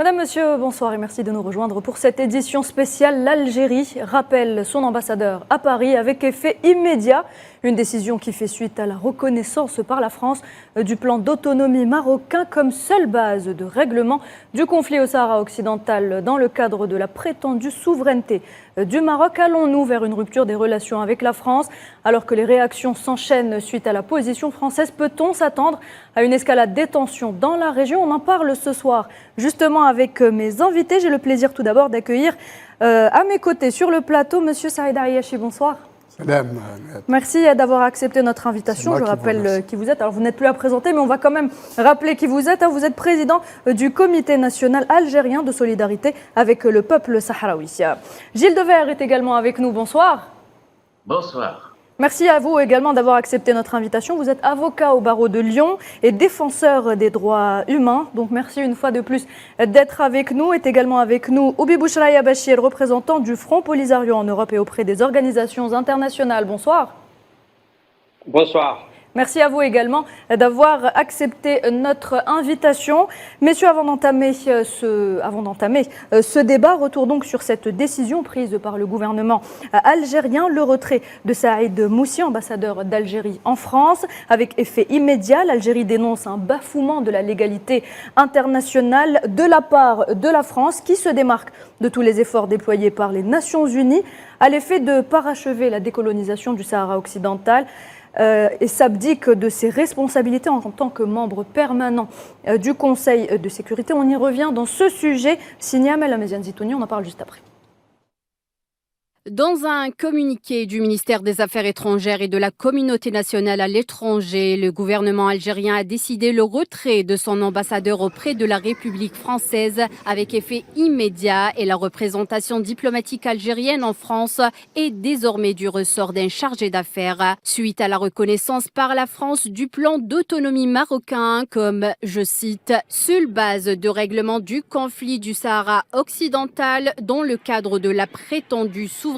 Madame, Monsieur, bonsoir et merci de nous rejoindre pour cette édition spéciale. L'Algérie rappelle son ambassadeur à Paris avec effet immédiat. Une décision qui fait suite à la reconnaissance par la France du plan d'autonomie marocain comme seule base de règlement du conflit au Sahara occidental dans le cadre de la prétendue souveraineté du Maroc. Allons-nous vers une rupture des relations avec la France alors que les réactions s'enchaînent suite à la position française? Peut-on s'attendre à une escalade des tensions dans la région? On en parle ce soir justement avec mes invités. J'ai le plaisir tout d'abord d'accueillir à mes côtés sur le plateau Monsieur Saïd Ayachi. Bonsoir. Madame. Merci d'avoir accepté notre invitation. Je rappelle qui vous êtes. Alors vous n'êtes plus à présenter, mais on va quand même rappeler qui vous êtes. Vous êtes président du Comité national algérien de solidarité avec le peuple sahraoui. Gilles Devers est également avec nous. Bonsoir. Bonsoir. Merci à vous également d'avoir accepté notre invitation. Vous êtes avocat au barreau de Lyon et défenseur des droits humains. Donc merci une fois de plus d'être avec nous. Est également avec nous Oubi Bouchraya Bachir, représentant du Front Polisario en Europe et auprès des organisations internationales. Bonsoir. Bonsoir. Merci à vous également d'avoir accepté notre invitation. Messieurs, avant d'entamer ce débat, retour donc sur cette décision prise par le gouvernement algérien, le retrait de Saïd Moussi, ambassadeur d'Algérie en France. Avec effet immédiat, l'Algérie dénonce un bafouement de la légalité internationale de la part de la France, qui se démarque de tous les efforts déployés par les Nations Unies à l'effet de parachever la décolonisation du Sahara occidental. Et s'abdique de ses responsabilités en tant que membre permanent du Conseil de sécurité. On y revient dans ce sujet. Signé Amel Ameziane Zitouni, on en parle juste après. Dans un communiqué du ministère des Affaires étrangères et de la communauté nationale à l'étranger, le gouvernement algérien a décidé le retrait de son ambassadeur auprès de la République française avec effet immédiat, et la représentation diplomatique algérienne en France est désormais du ressort d'un chargé d'affaires suite à la reconnaissance par la France du plan d'autonomie marocain comme, je cite, seule base de règlement du conflit du Sahara occidental dans le cadre de la prétendue souveraineté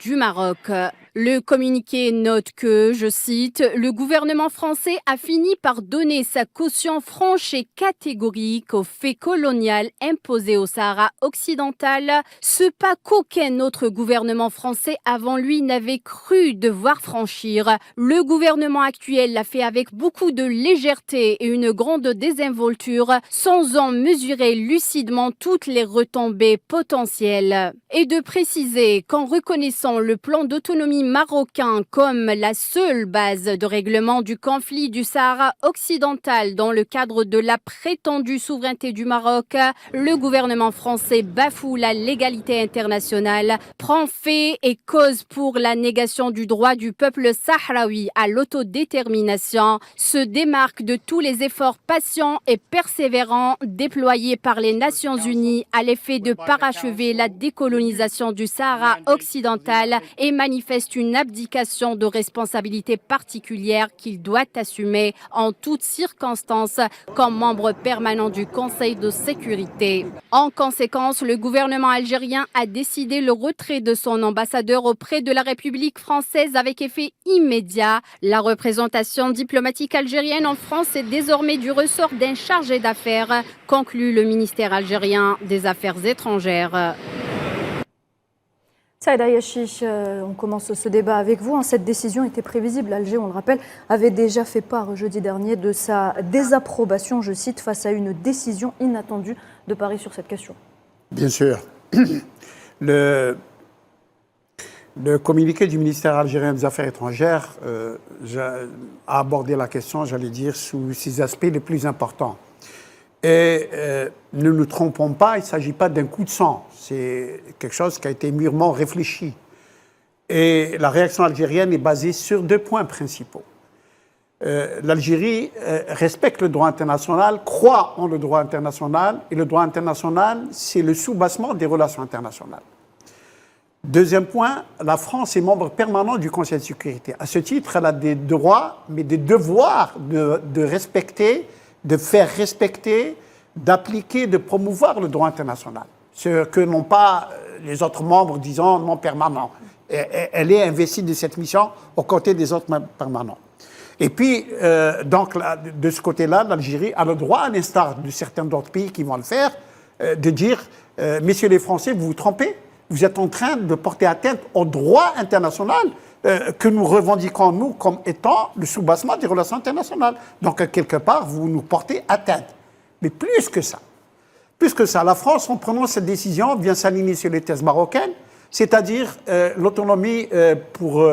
du Maroc. Le communiqué note que, je cite, le gouvernement français a fini par donner sa caution franche et catégorique au fait colonial imposé au Sahara occidental, ce pas qu'aucun autre gouvernement français avant lui n'avait cru devoir franchir. Le gouvernement actuel l'a fait avec beaucoup de légèreté et une grande désinvolture, sans en mesurer lucidement toutes les retombées potentielles. Et de préciser qu'en reconnaissant le plan d'autonomie marocain comme la seule base de règlement du conflit du Sahara occidental dans le cadre de la prétendue souveraineté du Maroc, le gouvernement français bafoue la légalité internationale, prend fait et cause pour la négation du droit du peuple sahraoui à l'autodétermination, se démarque de tous les efforts patients et persévérants déployés par les Nations Unies à l'effet de parachever la décolonisation du Sahara occidental et manifeste une abdication de responsabilité particulière qu'il doit assumer en toutes circonstances comme membre permanent du Conseil de sécurité. En conséquence, le gouvernement algérien a décidé le retrait de son ambassadeur auprès de la République française avec effet immédiat. La représentation diplomatique algérienne en France est désormais du ressort d'un chargé d'affaires, conclut le ministère algérien des Affaires étrangères. Saïd Ayachi, on commence ce débat avec vous. Cette décision était prévisible. Alger, on le rappelle, avait déjà fait part jeudi dernier de sa désapprobation, je cite, face à une décision inattendue de Paris sur cette question. Bien sûr. Le communiqué du ministère algérien des Affaires étrangères a abordé la question, j'allais dire, sous ses aspects les plus importants. Et ne nous trompons pas, il ne s'agit pas d'un coup de sang. C'est quelque chose qui a été mûrement réfléchi. Et la réaction algérienne est basée sur 2 points principaux. L'Algérie respecte le droit international, croit en le droit international, et le droit international, c'est le soubassement des relations internationales. Deuxième point, la France est membre permanent du Conseil de sécurité. À ce titre, elle a des droits, mais des devoirs de respecter, de faire respecter, d'appliquer, de promouvoir le droit international. Ce que n'ont pas les autres membres, disons, non permanents. Elle est investie de cette mission aux côtés des autres membres permanents. Et puis, donc, de ce côté-là, l'Algérie a le droit, à l'instar de certains d'autres pays qui vont le faire, de dire messieurs les Français, vous vous trompez, vous êtes en train de porter atteinte au droit international que nous revendiquons, nous, comme étant le soubassement des relations internationales. Donc, quelque part, vous nous portez atteinte. Mais plus que ça, la France, en prenant cette décision, vient s'aligner sur les thèses marocaines, c'est-à-dire l'autonomie, pour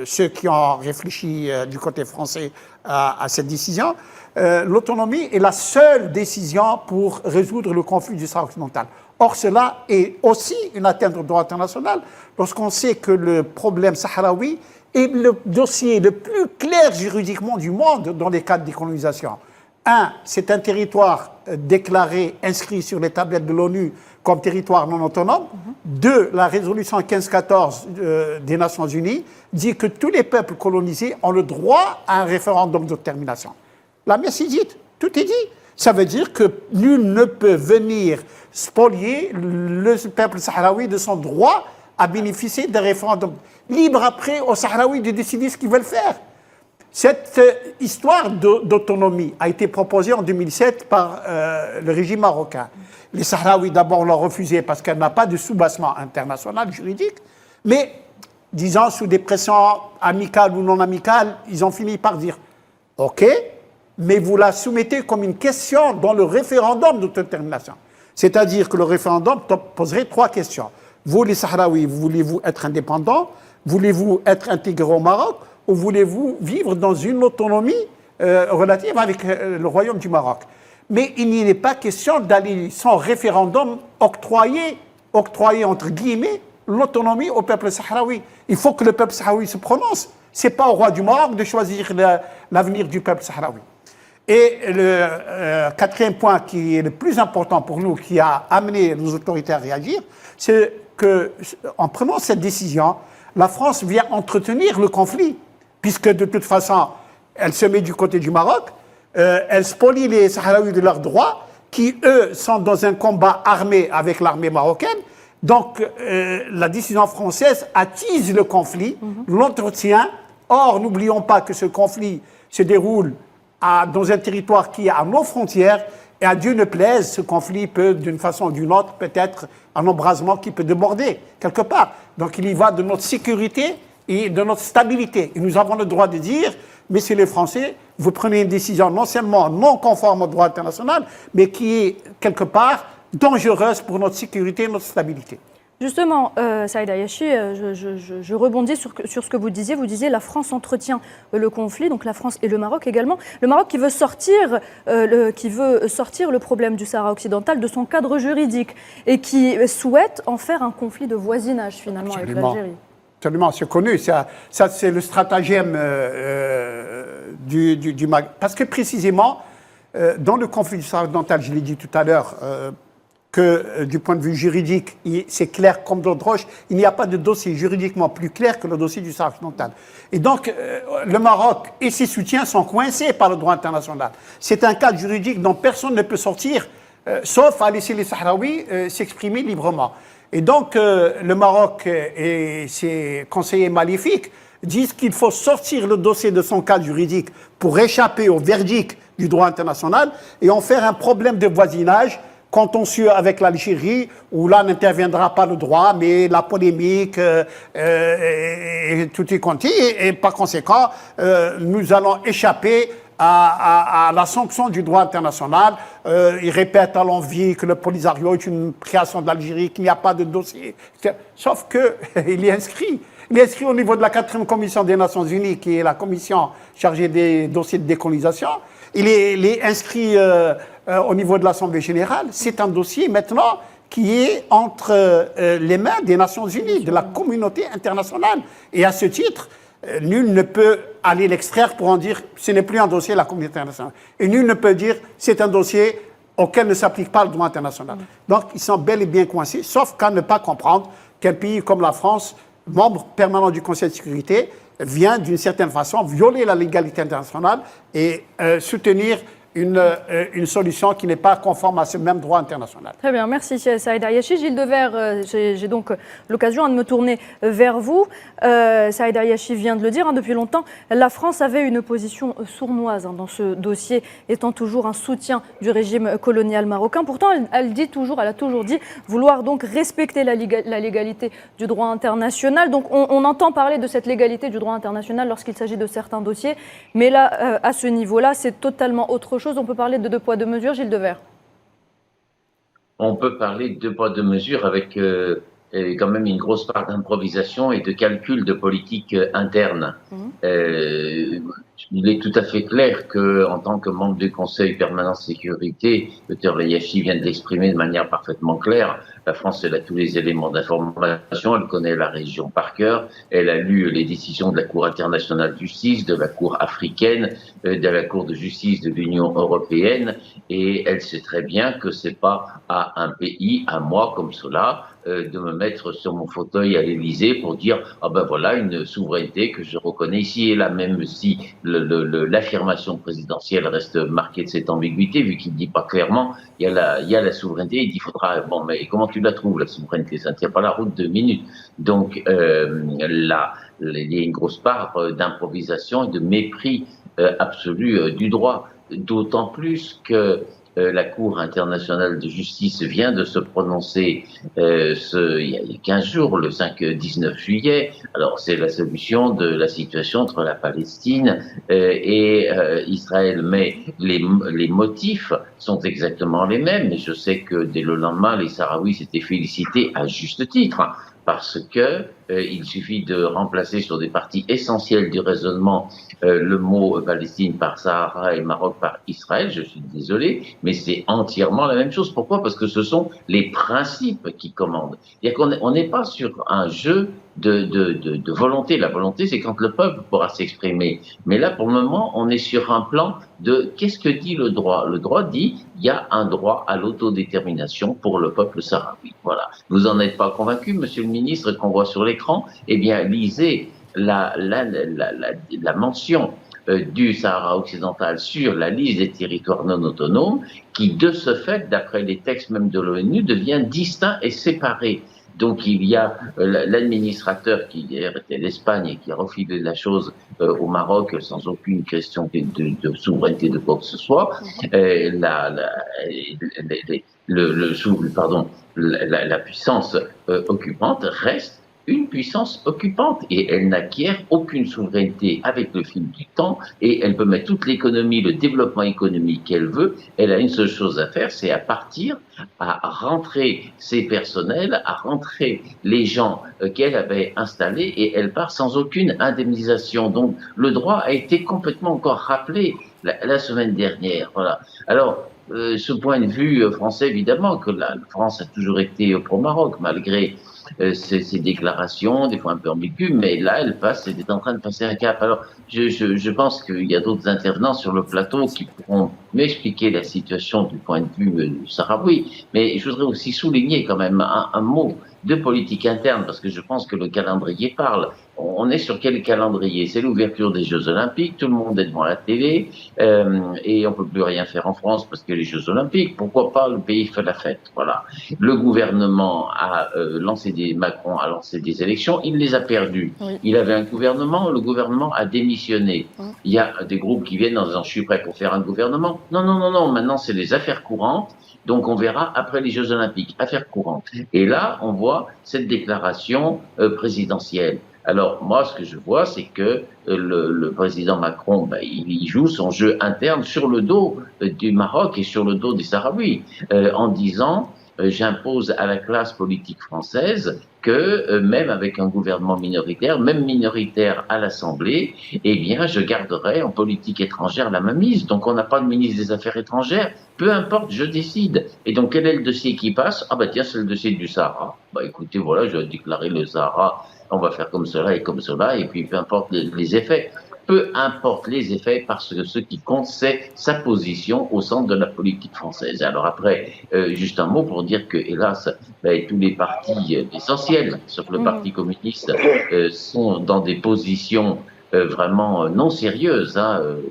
ceux qui ont réfléchi du côté français à cette décision, l'autonomie est la seule décision pour résoudre le conflit du Sahara occidental. Or, cela est aussi une atteinte au droit international lorsqu'on sait que le problème sahraoui est le dossier le plus clair juridiquement du monde dans les cas de décolonisation. C'est un territoire déclaré, inscrit sur les tablettes de l'ONU comme territoire non autonome. 2, la résolution 1514 des Nations Unies dit que tous les peuples colonisés ont le droit à un référendum d'autodétermination. La messe est dite, tout est dit. Ça veut dire que nul ne peut venir spolier le peuple sahraoui de son droit à bénéficier d'un référendum. Libre après aux Sahraouis de décider ce qu'ils veulent faire. Cette histoire d'autonomie a été proposée en 2007 par le régime marocain. Les Sahraouis d'abord l'ont refusée parce qu'elle n'a pas de soubassement international juridique, mais disons sous des pressions amicales ou non amicales, ils ont fini par dire « Ok ». Mais vous la soumettez comme une question dans le référendum d'autodétermination. C'est-à-dire que le référendum poserait 3 questions. Vous, les Sahraouis, voulez-vous être indépendants? Voulez-vous être intégrés au Maroc? Ou voulez-vous vivre dans une autonomie relative avec le Royaume du Maroc? Mais il n'y est pas question d'aller sans référendum octroyer entre guillemets l'autonomie au peuple sahraoui. Il faut que le peuple sahraoui se prononce. Ce n'est pas au roi du Maroc de choisir l'avenir du peuple sahraoui. Et le 4e point qui est le plus important pour nous, qui a amené nos autorités à réagir, c'est qu'en prenant cette décision, la France vient entretenir le conflit, puisque de toute façon, elle se met du côté du Maroc, elle spolie les Sahraouis de leurs droits, qui, eux, sont dans un combat armé avec l'armée marocaine. Donc, la décision française attise le conflit, l'entretient. Or, n'oublions pas que ce conflit se déroule dans un territoire qui est à nos frontières, et à Dieu ne plaise, ce conflit peut, d'une façon ou d'une autre, peut-être un embrasement qui peut déborder quelque part. Donc il y va de notre sécurité et de notre stabilité. Et nous avons le droit de dire, messieurs les Français, vous prenez une décision non seulement non conforme au droit international, mais qui est quelque part dangereuse pour notre sécurité et notre stabilité. Justement, Saïd Ayachi, je rebondis sur ce que vous disiez. Vous disiez la France entretient le conflit, donc la France et le Maroc également. Le Maroc qui veut sortir le problème du Sahara occidental de son cadre juridique et qui souhaite en faire un conflit de voisinage finalement. Absolument. Avec l'Algérie. Absolument, c'est connu. Ça c'est le stratagème du Maroc. Parce que précisément, dans le conflit du Sahara occidental, je l'ai dit tout à l'heure, que du point de vue juridique, c'est clair comme d'eau de roche. Il n'y a pas de dossier juridiquement plus clair que le dossier du Sahara occidental. Et donc, le Maroc et ses soutiens sont coincés par le droit international. C'est un cadre juridique dont personne ne peut sortir, sauf à laisser les Sahraouis s'exprimer librement. Et donc, le Maroc et ses conseillers maléfiques disent qu'il faut sortir le dossier de son cadre juridique pour échapper au verdict du droit international et en faire un problème de voisinage contentieux avec l'Algérie, où là n'interviendra pas le droit, mais la polémique et tout est compté. Et par conséquent, nous allons échapper à la sanction du droit international. Ils répètent à l'envi que le Polisario est une création de l'Algérie, qu'il n'y a pas de dossier. Sauf qu'il est inscrit. Il est inscrit au niveau de la 4e commission des Nations Unies, qui est la commission chargée des dossiers de décolonisation. Il est inscrit au niveau de l'Assemblée générale. C'est un dossier maintenant qui est entre les mains des Nations Unies, de la communauté internationale. Et à ce titre, nul ne peut aller l'extraire pour en dire ce n'est plus un dossier de la communauté internationale. Et nul ne peut dire c'est un dossier auquel ne s'applique pas le droit international. Donc ils sont bel et bien coincés, sauf qu'à ne pas comprendre qu'un pays comme la France, membre permanent du Conseil de sécurité, vient d'une certaine façon violer la légalité internationale et soutenir une solution qui n'est pas conforme à ce même droit international. Très bien, merci Saïd Ayachi. Gilles Devers, j'ai donc l'occasion de me tourner vers vous. Saïd Ayachi vient de le dire, depuis longtemps, la France avait une position sournoise dans ce dossier, étant toujours un soutien du régime colonial marocain. Pourtant, elle a toujours dit vouloir donc respecter la légalité du droit international. Donc on entend parler de cette légalité du droit international lorsqu'il s'agit de certains dossiers, mais là, à ce niveau-là, c'est totalement autre chose. On peut parler de deux poids, deux mesures, Gilles Devers? On peut parler de deux poids, deux mesures avec quand même une grosse part d'improvisation et de calcul de politique interne. Il est tout à fait clair que, en tant que membre du Conseil permanent de sécurité, le Dr Ayachi vient de l'exprimer de manière parfaitement claire. La France, elle a tous les éléments d'information, elle connaît la région par cœur, elle a lu les décisions de la Cour internationale de justice, de la Cour africaine, de la Cour de justice de l'Union européenne, et elle sait très bien que c'est pas à un pays, à moi comme cela, de me mettre sur mon fauteuil à l'Élysée pour dire ah ben voilà une souveraineté que je reconnais ici et là, même si l'affirmation présidentielle reste marquée de cette ambiguïté, vu qu'il ne dit pas clairement il y a la souveraineté, il dit faudra bon mais comment tu la trouves la souveraineté, ça ne tient pas la route 2 minutes. Donc là il y a une grosse part d'improvisation et de mépris absolu du droit, d'autant plus que la Cour internationale de justice vient de se prononcer il y a 15 jours, le 19 juillet. Alors c'est la solution de la situation entre la Palestine et Israël, mais les motifs sont exactement les mêmes. Et je sais que dès le lendemain, les Sahraouis s'étaient félicités à juste titre, parce que il suffit de remplacer sur des parties essentielles du raisonnement le mot Palestine par Sahara et Maroc par Israël. Je suis désolé, mais c'est entièrement la même chose. Pourquoi? Parce que ce sont les principes qui commandent. C'est-à-dire qu'on n'est pas sur un jeu de volonté. La volonté, c'est quand le peuple pourra s'exprimer. Mais là, pour le moment, on est sur un plan de qu'est-ce que dit le droit? Le droit dit il y a un droit à l'autodétermination pour le peuple sahraoui. Voilà. Vous en êtes pas convaincu, monsieur le ministre, qu'on voit sur l'écran? Eh bien, lisez la mention du Sahara occidental sur la liste des territoires non autonomes, qui, de ce fait, d'après les textes même de l'ONU, devient distinct et séparé. Donc il y a l'administrateur qui était l'Espagne et qui a refilé la chose au Maroc sans aucune question de souveraineté de quoi que ce soit. La puissance occupante reste une puissance occupante et elle n'acquiert aucune souveraineté avec le fil du temps et elle peut mettre toute l'économie, le développement économique qu'elle veut. Elle a une seule chose à faire, c'est à rentrer ses personnels, à rentrer les gens qu'elle avait installés et elle part sans aucune indemnisation. Donc le droit a été complètement encore rappelé la semaine dernière. Voilà. Alors, ce point de vue français, évidemment, que la France a toujours été pro-Maroc, malgré ces déclarations, des fois un peu ambiguës, mais là, elle est en train de passer un cap. Alors, je pense qu'il y a d'autres intervenants sur le plateau qui pourront m'expliquer la situation du point de vue sahraoui, mais je voudrais aussi souligner quand même un mot de politique interne, parce que je pense que le calendrier parle. On est sur quel calendrier? C'est l'ouverture des Jeux Olympiques, tout le monde est devant la télé, et on peut plus rien faire en France parce que les Jeux Olympiques, pourquoi pas, le pays fait la fête, voilà. Le gouvernement Macron a lancé des élections, il les a perdues. Oui. Il avait un gouvernement, le gouvernement a démissionné. Oui. Il y a des groupes qui viennent en disant je suis prêt pour faire un gouvernement. Non, maintenant c'est les affaires courantes. Donc on verra après les Jeux Olympiques, affaires courantes. Et là, on voit cette déclaration présidentielle. Alors moi, ce que je vois, c'est que le président Macron, il joue son jeu interne sur le dos du Maroc et sur le dos des Sahraouis, en disant j'impose à la classe politique française que même avec un gouvernement minoritaire, même minoritaire à l'Assemblée, eh bien je garderai en politique étrangère la mainmise. Donc on n'a pas de ministre des Affaires étrangères, peu importe, je décide. Et donc quel est le dossier qui passe? Ah bah tiens, c'est le dossier du Sahara. Bah écoutez, voilà, je vais déclarer le Sahara, on va faire comme cela, et puis peu importe les effets. Peu importe les effets, parce que ce qui compte, c'est sa position au centre de la politique française. Alors après, juste un mot pour dire que, hélas, tous les partis essentiels, sauf le Parti communiste, sont dans des positions vraiment non sérieuses.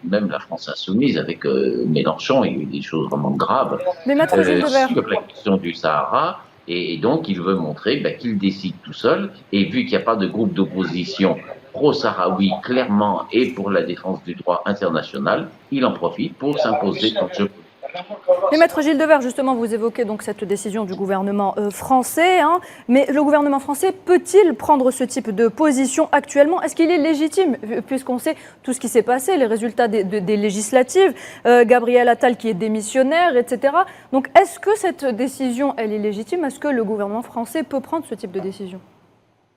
Même la France insoumise avec Mélenchon, il y a eu des choses vraiment graves Mais Maître Gilles Devers. sur la question du Sahara. Et donc, il veut montrer qu'il décide tout seul. Et vu qu'il n'y a pas de groupe d'opposition pro-sahraoui clairement et pour la défense du droit international, il en profite pour s'imposer comme jeu. Mais Maître Gilles Devers, justement, vous évoquez donc cette décision du gouvernement français. Mais le gouvernement français peut-il prendre ce type de position actuellement? Est-ce qu'il est légitime, puisqu'on sait tout ce qui s'est passé, les résultats des législatives, Gabriel Attal qui est démissionnaire, etc. Donc est-ce que cette décision, elle est légitime? Est-ce que le gouvernement français peut prendre ce type de décision?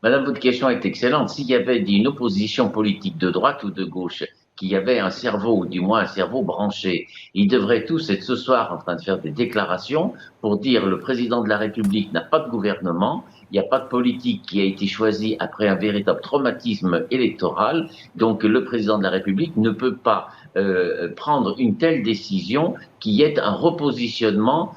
Madame, votre question est excellente. S'il y avait une opposition politique de droite ou de gauche qui avait un cerveau, ou du moins un cerveau branché, ils devraient tous être ce soir en train de faire des déclarations pour dire le président de la République n'a pas de gouvernement, il n'y a pas de politique qui a été choisie après un véritable traumatisme électoral, donc le président de la République ne peut pas prendre une telle décision qui est un repositionnement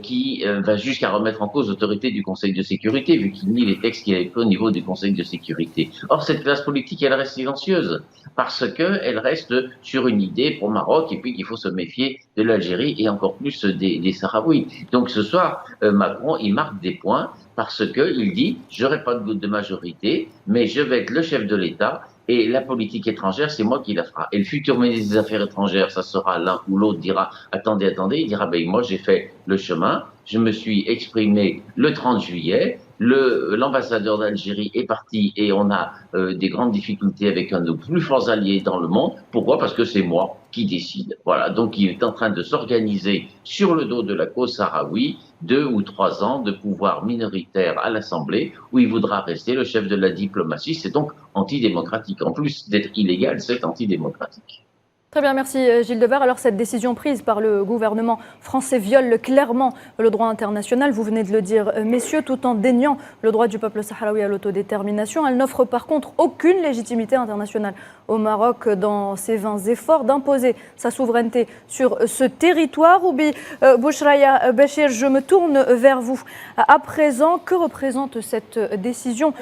qui va jusqu'à remettre en cause l'autorité du Conseil de sécurité, vu qu'il nie les textes qu'il y avait au niveau du Conseil de sécurité. Or, cette classe politique, elle reste silencieuse, parce qu'elle reste sur une idée pour Maroc, et puis qu'il faut se méfier de l'Algérie, et encore plus des Sahraouis. Donc ce soir, Macron, il marque des points, parce qu'il dit « j'aurai pas de majorité, mais je vais être le chef de l'État », et la politique étrangère, c'est moi qui la fera. Et le futur ministre des Affaires étrangères, ça sera l'un ou l'autre dira « attendez, il dira « moi j'ai fait le chemin, je me suis exprimé le 30 juillet, l'ambassadeur d'Algérie est parti et on a des grandes difficultés avec un de nos plus forts alliés dans le monde. Pourquoi? Parce que c'est moi qui décide. » Voilà, donc il est en train de s'organiser sur le dos de la cause sahraoui 2 ou 3 ans de pouvoir minoritaire à l'Assemblée où il voudra rester le chef de la diplomatie. C'est donc antidémocratique. En plus d'être illégal, c'est antidémocratique. Très bien, merci Gilles Devers. Alors cette décision prise par le gouvernement français viole clairement le droit international, vous venez de le dire messieurs, tout en déniant le droit du peuple sahraoui à l'autodétermination. Elle n'offre par contre aucune légitimité internationale au Maroc dans ses vains efforts d'imposer sa souveraineté sur ce territoire. Oubi Bouchraya Béchir, je me tourne vers vous. À présent, que représente cette décision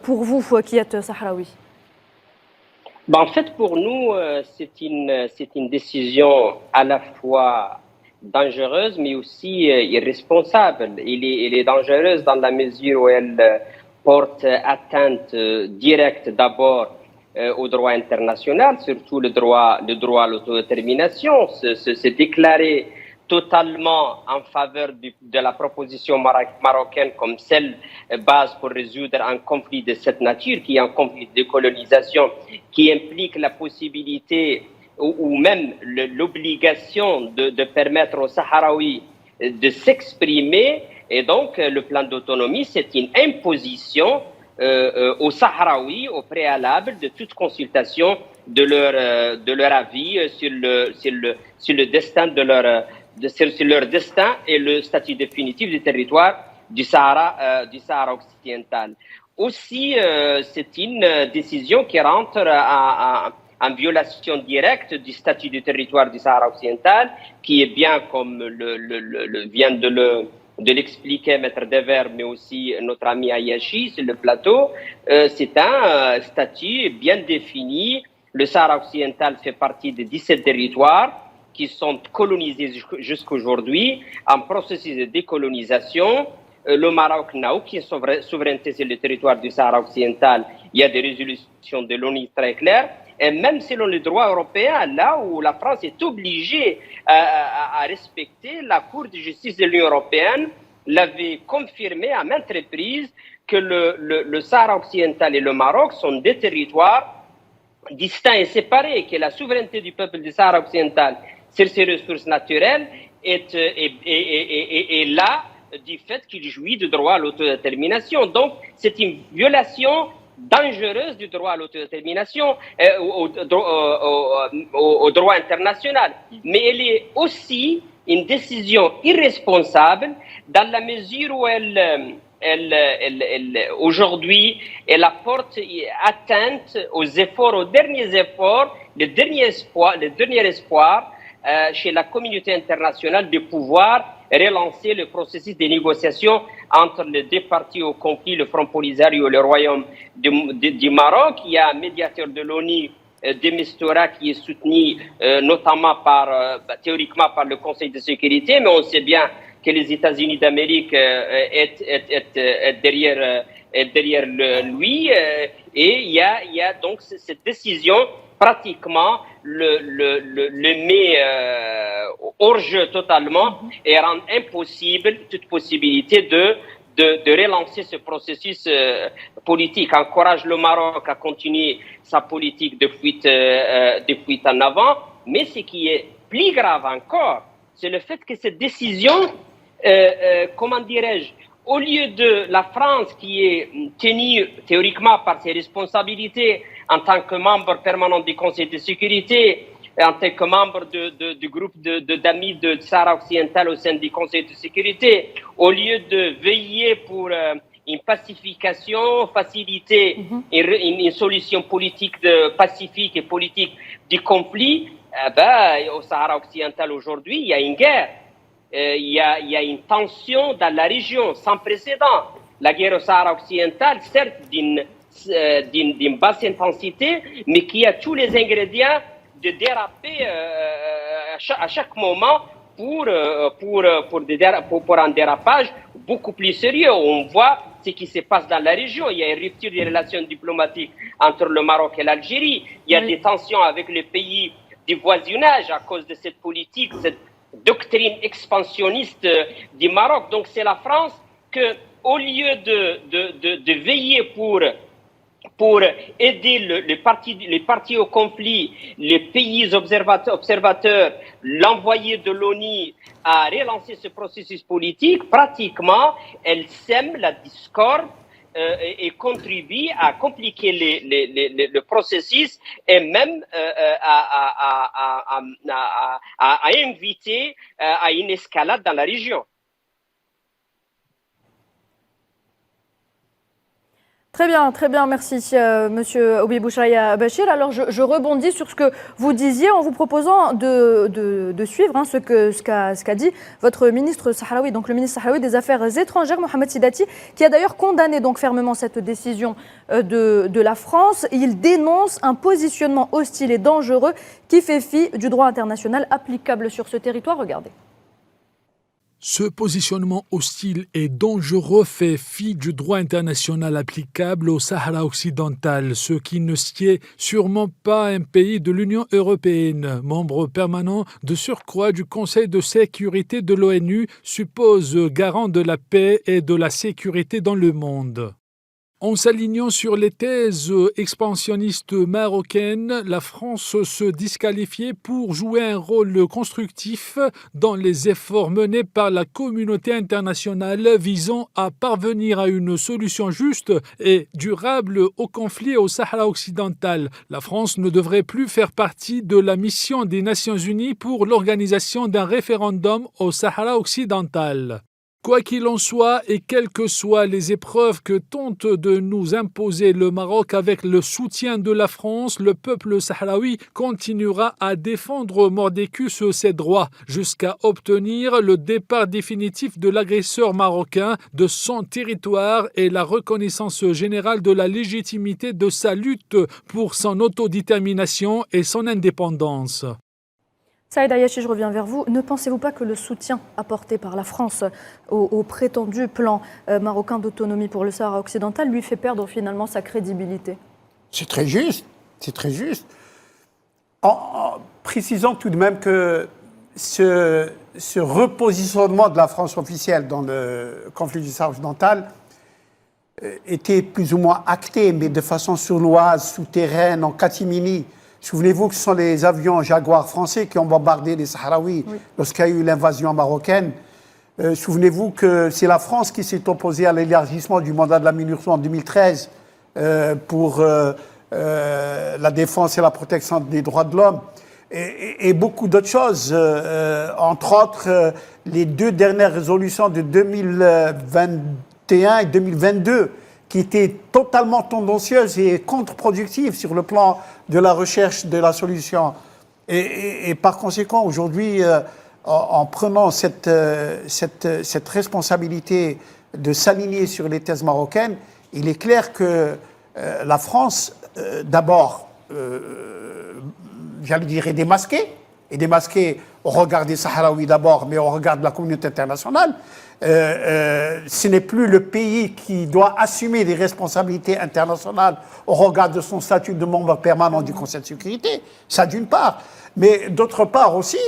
pour vous qui êtes sahraoui? En fait, pour nous, c'est une décision à la fois dangereuse, mais aussi irresponsable. Elle est dangereuse dans la mesure où elle porte atteinte directe d'abord au droit international, surtout le droit à l'autodétermination. Se déclarer totalement en faveur de la proposition marocaine comme celle base pour résoudre un conflit de cette nature, qui est un conflit de colonisation, qui implique la possibilité ou même l'obligation de permettre aux Sahraouis de s'exprimer. Et donc, le plan d'autonomie, c'est une imposition aux Sahraouis au préalable de toute consultation de leur avis sur le destin sur leur destin et le statut définitif du territoire du Sahara occidental. Aussi, c'est une décision qui rentre en violation directe du statut du territoire du Sahara occidental, qui est bien, comme vient de l'expliquer Maître Devers, mais aussi notre ami Ayashi sur le plateau, c'est un statut bien défini. Le Sahara occidental fait partie des 17 territoires qui sont colonisés jusqu'aujourd'hui, en processus de décolonisation. Le Maroc n'a aucune souveraineté sur le territoire du Sahara occidental. Il y a des résolutions de l'ONU très claires. Et même selon le droit européen, là où la France est obligée à respecter, la Cour de justice de l'Union européenne l'avait confirmé à maintes reprises que le Sahara occidental et le Maroc sont des territoires distincts et séparés, que la souveraineté du peuple du Sahara occidental sur ses ressources naturelles est là du fait qu'il jouit du droit à l'autodétermination. Donc, c'est une violation dangereuse du droit à l'autodétermination, au droit international. Mais elle est aussi une décision irresponsable dans la mesure où aujourd'hui, elle apporte atteinte aux derniers efforts, le dernier espoir chez la communauté internationale de pouvoir relancer le processus de négociation entre les deux parties au conflit, le Front Polisario et le Royaume du Maroc. Il y a un médiateur de l'ONU de Mistura qui est soutenu notamment théoriquement par le Conseil de sécurité, mais on sait bien que les États-Unis d'Amérique est derrière lui, et il y a donc cette décision pratiquement le met hors jeu totalement et rend impossible toute possibilité de relancer ce processus politique, encourage le Maroc à continuer sa politique de fuite en avant. Mais ce qui est plus grave encore, c'est le fait que cette décision, comment dirais-je, au lieu de la France qui est tenue théoriquement par ses responsabilités en tant que membre permanent du Conseil de sécurité, en tant que membre du groupe d'amis de Sahara occidental au sein du Conseil de sécurité, au lieu de veiller pour une pacification, faciliter une solution politique pacifique et politique du conflit, au Sahara occidental aujourd'hui, il y a une guerre. Il y a une tension dans la région sans précédent. La guerre au Sahara occidental, certes d'une basse intensité, mais qui a tous les ingrédients de déraper à chaque moment pour un dérapage beaucoup plus sérieux. On voit ce qui se passe dans la région. Il y a une rupture des relations diplomatiques entre le Maroc et l'Algérie. Il y a des tensions avec les pays du voisinage à cause de cette politique, cette doctrine expansionniste du Maroc. Donc c'est la France que, au lieu de veiller pour aider les partis au conflit, les pays observateurs, l'envoyé de l'ONU à relancer ce processus politique, pratiquement, elle sème la discorde et contribue à compliquer le processus et même à inviter à une escalade dans la région. Très bien, merci Monsieur Obi Bouchaya Bachir. Alors je rebondis sur ce que vous disiez en vous proposant de suivre ce qu'a dit votre ministre sahraoui, donc le ministre sahraoui des Affaires étrangères, Mohamed Sidati, qui a d'ailleurs condamné donc fermement cette décision de la France. Il dénonce un positionnement hostile et dangereux qui fait fi du droit international applicable sur ce territoire. Regardez. Ce positionnement hostile et dangereux fait fi du droit international applicable au Sahara occidental, ce qui ne sied sûrement pas un pays de l'Union européenne, membre permanent de surcroît du Conseil de sécurité de l'ONU, suppose garant de la paix et de la sécurité dans le monde. En s'alignant sur les thèses expansionnistes marocaines, la France se disqualifiait pour jouer un rôle constructif dans les efforts menés par la communauté internationale visant à parvenir à une solution juste et durable au conflit au Sahara occidental. La France ne devrait plus faire partie de la mission des Nations Unies pour l'organisation d'un référendum au Sahara occidental. Quoi qu'il en soit, et quelles que soient les épreuves que tente de nous imposer le Maroc avec le soutien de la France, le peuple sahraoui continuera à défendre mordicus ses droits jusqu'à obtenir le départ définitif de l'agresseur marocain de son territoire et la reconnaissance générale de la légitimité de sa lutte pour son autodétermination et son indépendance. Saïd Ayachi, je reviens vers vous. Ne pensez-vous pas que le soutien apporté par la France au prétendu plan marocain d'autonomie pour le Sahara occidental lui fait perdre finalement sa crédibilité ? C'est très juste, c'est très juste. En précisant tout de même que ce repositionnement de la France officielle dans le conflit du Sahara occidental était plus ou moins acté, mais de façon sournoise, souterraine, en catimini. Souvenez-vous que ce sont les avions Jaguar français qui ont bombardé les Sahraouis lorsqu'il y a eu l'invasion marocaine. Souvenez-vous que c'est la France qui s'est opposée à l'élargissement du mandat de la MINURSO en 2013 pour la défense et la protection des droits de l'homme et beaucoup d'autres choses. Entre autres, les deux dernières résolutions de 2021 et 2022 qui étaient totalement tendancieuses et contre-productives sur le plan de la recherche de la solution. Et par conséquent, aujourd'hui, en prenant cette responsabilité de s'aligner sur les thèses marocaines, il est clair que la France, d'abord, j'allais dire, est démasqué au regard des Sahraouis d'abord, mais au regard de la communauté internationale. Ce n'est plus le pays qui doit assumer des responsabilités internationales au regard de son statut de membre permanent du Conseil de sécurité, ça d'une part. Mais d'autre part aussi,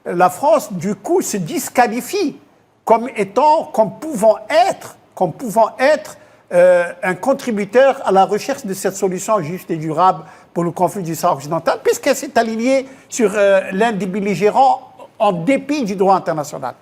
la France, du coup, se disqualifie comme pouvant être un contributeur à la recherche de cette solution juste et durable pour le conflit du Sahara occidental, puisqu'elle s'est alignée sur l'un des belligérants en dépit du droit international.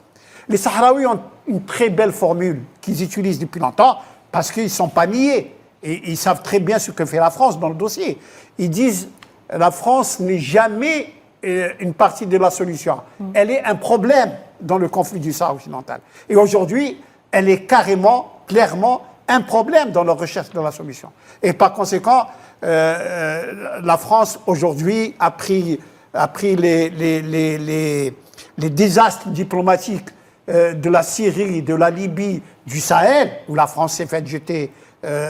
Les Sahraouis ont une très belle formule qu'ils utilisent depuis longtemps parce qu'ils ne sont pas niais et ils savent très bien ce que fait la France dans le dossier. Ils disent que la France n'est jamais une partie de la solution. Elle est un problème dans le conflit du Sahara occidental. Et aujourd'hui, elle est clairement, un problème dans la recherche de la solution. Et par conséquent, la France aujourd'hui a pris les désastres diplomatiques de la Syrie, de la Libye, du Sahel, où la France s'est fait jeter,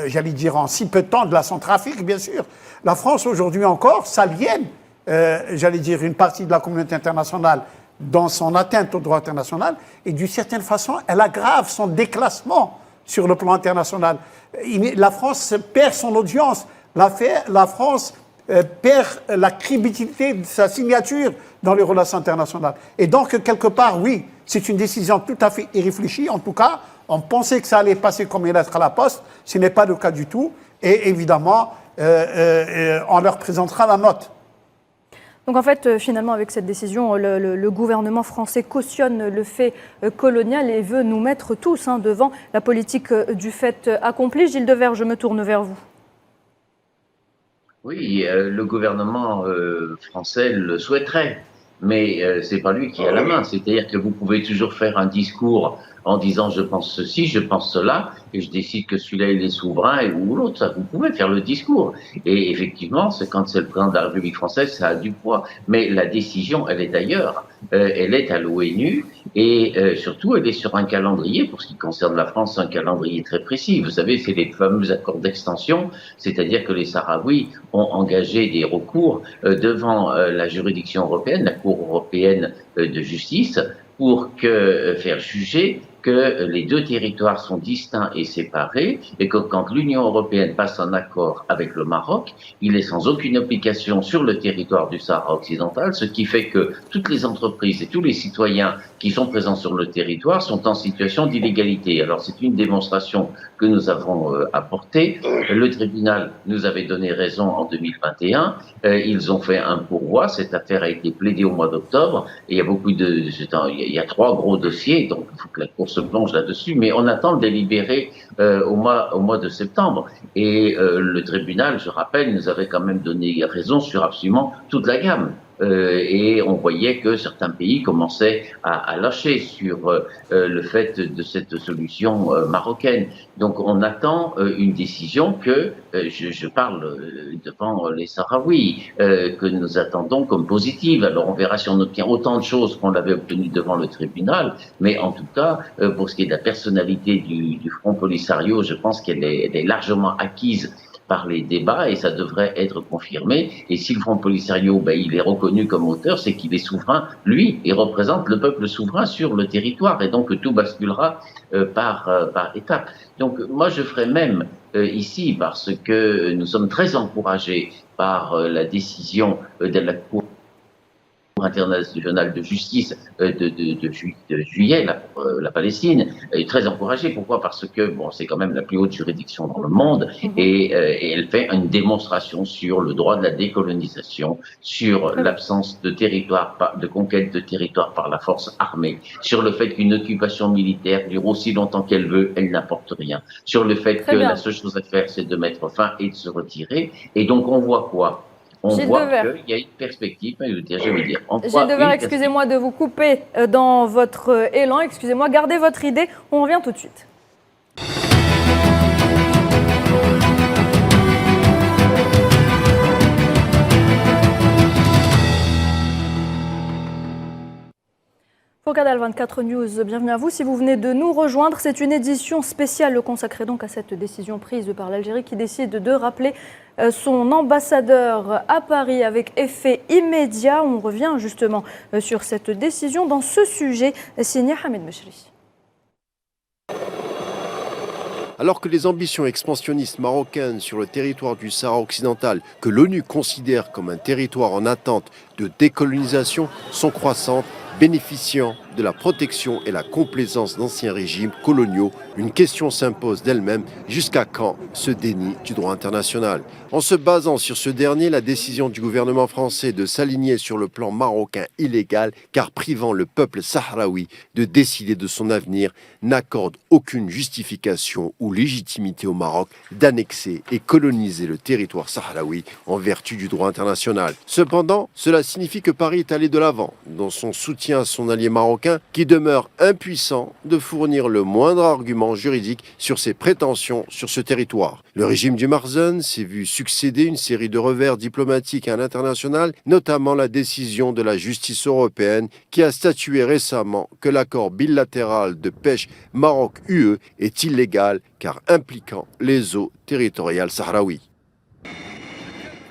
j'allais dire, en si peu de temps, de la Centrafrique, bien sûr. La France aujourd'hui encore s'aliène, j'allais dire, une partie de la communauté internationale dans son atteinte au droit international, et d'une certaine façon, elle aggrave son déclassement sur le plan international. La France perd son audience, la France perd la crédibilité de sa signature dans les relations internationales. Et donc, quelque part, oui, c'est une décision tout à fait irréfléchie. En tout cas, on pensait que ça allait passer comme une lettre à la poste. Ce n'est pas le cas du tout. Et évidemment, on leur présentera la note. Donc en fait, finalement, avec cette décision, le gouvernement français cautionne le fait colonial et veut nous mettre tous devant la politique du fait accompli. Gilles Devers, je me tourne vers vous. Oui, le gouvernement français le souhaiterait, mais c'est pas lui qui a la main. C'est-à-dire que vous pouvez toujours faire un discours en disant je pense ceci, je pense cela, et je décide que celui-là il est souverain ou l'autre. Ça, vous pouvez faire le discours. Et effectivement, c'est quand c'est le président de la République française, ça a du poids. Mais la décision, elle est ailleurs. Elle est à l'ONU et surtout, elle est sur un calendrier. Pour ce qui concerne la France, un calendrier très précis. Vous savez, c'est les fameux accords d'extension, c'est-à-dire que les Sahraouis ont engagé des recours devant la juridiction européenne, la Cour européenne de justice, pour faire juger que les deux territoires sont distincts et séparés et que quand l'Union européenne passe un accord avec le Maroc, il est sans aucune application sur le territoire du Sahara occidental, ce qui fait que toutes les entreprises et tous les citoyens qui sont présents sur le territoire sont en situation d'illégalité. Alors c'est une démonstration que nous avons apportée. Le tribunal nous avait donné raison en 2021. Ils ont fait un pourvoi. Cette affaire a été plaidée au mois d'octobre. Et il y a il y a 3 gros dossiers, donc il faut que la Cour se plonge là-dessus. Mais on attend le délibéré au mois de septembre. Et le tribunal, je rappelle, nous avait quand même donné raison sur absolument toute la gamme. Et on voyait que certains pays commençaient à lâcher sur le fait de cette solution marocaine. Donc on attend une décision que, je parle devant les Sahraouis, que nous attendons comme positive. Alors on verra si on obtient autant de choses qu'on l'avait obtenu devant le tribunal, mais en tout cas, pour ce qui est de la personnalité du Front Polisario, je pense qu'elle est largement acquise par les débats et ça devrait être confirmé. Et si le Front Polisario, il est reconnu comme auteur, c'est qu'il est souverain, lui, et représente le peuple souverain sur le territoire et donc tout basculera par étapes. Donc moi je ferai même ici, parce que nous sommes très encouragés par la décision de la Cour internationale de justice de juillet, la Palestine, est très encouragée. Pourquoi? Parce que c'est quand même la plus haute juridiction dans le monde et elle fait une démonstration sur le droit de la décolonisation, sur l'absence de territoire, de conquête de territoire par la force armée, sur le fait qu'une occupation militaire dure aussi longtemps qu'elle veut, elle n'apporte rien, sur le fait que la seule chose à faire, c'est de mettre fin et de se retirer. Et donc on voit quoi? On voit qu'il y a une perspective, je veux dire. Gilles Devers, excusez-moi de vous couper dans votre élan, excusez-moi, gardez votre idée, on revient tout de suite. Rocadal 24 News, bienvenue à vous. Si vous venez de nous rejoindre, c'est une édition spéciale consacrée donc à cette décision prise par l'Algérie qui décide de rappeler son ambassadeur à Paris avec effet immédiat. On revient justement sur cette décision dans ce sujet signé Hamid Mechri. Alors que les ambitions expansionnistes marocaines sur le territoire du Sahara occidental, que l'ONU considère comme un territoire en attente de décolonisation, sont croissantes, bénéficiant de la protection et la complaisance d'anciens régimes coloniaux, une question s'impose d'elle-même: jusqu'à quand ce déni du droit international? En se basant sur ce dernier, la décision du gouvernement français de s'aligner sur le plan marocain illégal, car privant le peuple sahraoui de décider de son avenir, n'accorde aucune justification ou légitimité au Maroc d'annexer et coloniser le territoire sahraoui en vertu du droit international. Cependant, cela signifie que Paris est allé de l'avant dans son soutien à son allié marocain, qui demeure impuissant de fournir le moindre argument juridique sur ses prétentions sur ce territoire. Le régime du Marzen s'est vu succéder une série de revers diplomatiques à l'international, notamment la décision de la justice européenne qui a statué récemment que l'accord bilatéral de pêche Maroc-UE est illégal car impliquant les eaux territoriales sahraouies.